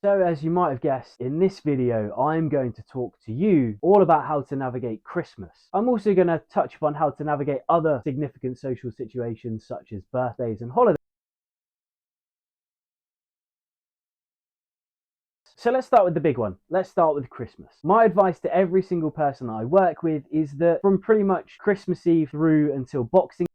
So as you might have guessed, in this video, I'm going to talk to you all about how to navigate Christmas. I'm also going to touch upon how to navigate other significant social situations such as birthdays and holidays. So let's start with the big one. Let's start with Christmas. My advice to every single person I work with is that from pretty much Christmas Eve through until Boxing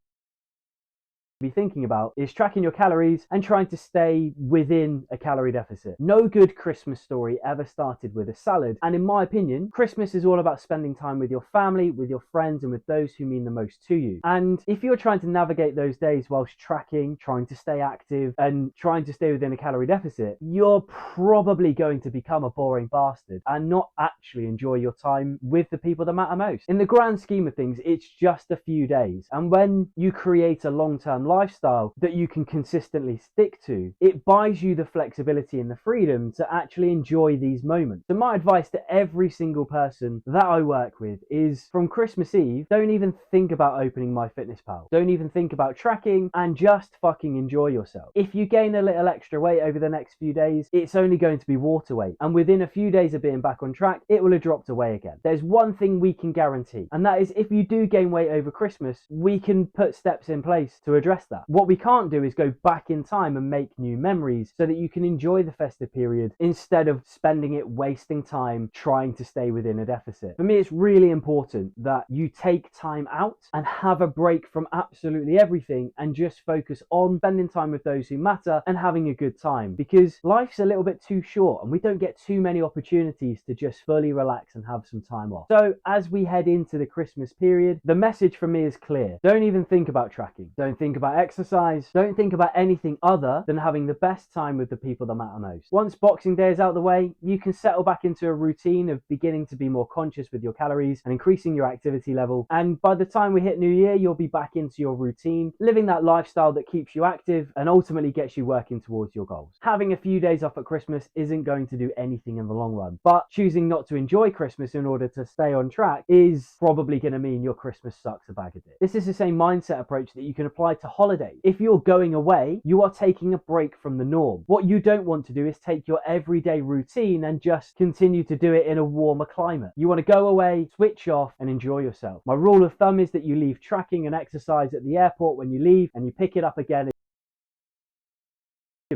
be thinking about is tracking your calories and trying to stay within a calorie deficit. No good Christmas story ever started with a salad, and in my opinion, Christmas is all about spending time with your family, with your friends, and with those who mean the most to you. And if you're trying to navigate those days whilst tracking, trying to stay active, and trying to stay within a calorie deficit, you're probably going to become a boring bastard and not actually enjoy your time with the people that matter most. In the grand scheme of things, it's just a few days, and when you create a long-term lifestyle that you can consistently stick to, it buys you the flexibility and the freedom to actually enjoy these moments. So my advice to every single person that I work with is from Christmas Eve, don't even think about opening MyFitnessPal. Don't even think about tracking and just fucking enjoy yourself. If you gain a little extra weight over the next few days, it's only going to be water weight. And within a few days of being back on track, it will have dropped away again. There's one thing we can guarantee, and that is if you do gain weight over Christmas, we can put steps in place to address that. What we can't do is go back in time and make new memories so that you can enjoy the festive period instead of spending it wasting time trying to stay within a deficit. For me, it's really important that you take time out and have a break from absolutely everything and just focus on spending time with those who matter and having a good time, because life's a little bit too short and we don't get too many opportunities to just fully relax and have some time off. So as we head into the Christmas period, the message from me is clear. Don't even think about tracking. Don't think about exercise. Don't think about anything other than having the best time with the people that matter most. Once Boxing Day is out of the way, you can settle back into a routine of beginning to be more conscious with your calories and increasing your activity level. And by the time we hit New Year, you'll be back into your routine, living that lifestyle that keeps you active and ultimately gets you working towards your goals. Having a few days off at Christmas isn't going to do anything in the long run, but choosing not to enjoy Christmas in order to stay on track is probably going to mean your Christmas sucks a bag of dicks. This is the same mindset approach that you can apply to holidays. If you're going away, you are taking a break from the norm. What you don't want to do is take your everyday routine and just continue to do it in a warmer climate. You want to go away, switch off, and enjoy yourself. My rule of thumb is that you leave tracking and exercise at the airport when you leave, and you pick it up again.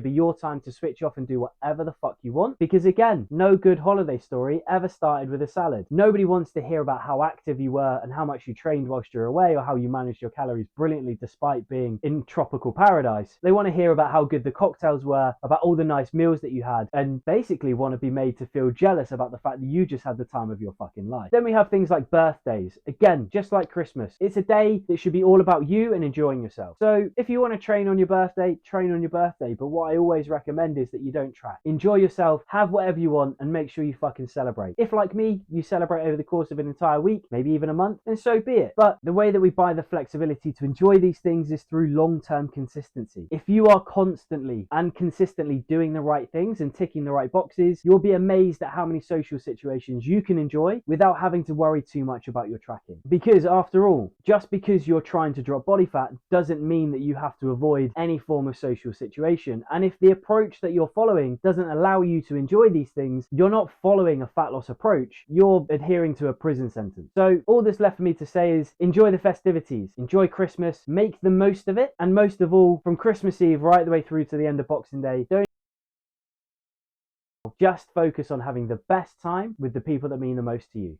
Be your time to switch off and do whatever the fuck you want, because again, no good holiday story ever started with a salad. Nobody wants to hear about how active you were and how much you trained whilst you're away, or how you managed your calories brilliantly despite being in tropical paradise. They want to hear about how good the cocktails were, about all the nice meals that you had, and basically want to be made to feel jealous about the fact that you just had the time of your fucking life. Then we have things like birthdays. Again, just like Christmas, it's a day that should be all about you and enjoying yourself. So if you want to train on your birthday, train on your birthday, but what I always recommend is that you don't track. Enjoy yourself, have whatever you want, and make sure you fucking celebrate. If, like me, you celebrate over the course of an entire week, maybe even a month, then so be it. But the way that we buy the flexibility to enjoy these things is through long-term consistency. If you are constantly and consistently doing the right things and ticking the right boxes, you'll be amazed at how many social situations you can enjoy without having to worry too much about your tracking. Because after all, just because you're trying to drop body fat doesn't mean that you have to avoid any form of social situation. And if the approach that you're following doesn't allow you to enjoy these things, you're not following a fat loss approach, you're adhering to a prison sentence. So all that's left for me to say is enjoy the festivities, enjoy Christmas, make the most of it, and most of all, from Christmas Eve right the way through to the end of Boxing Day, don't just focus on having the best time with the people that mean the most to you.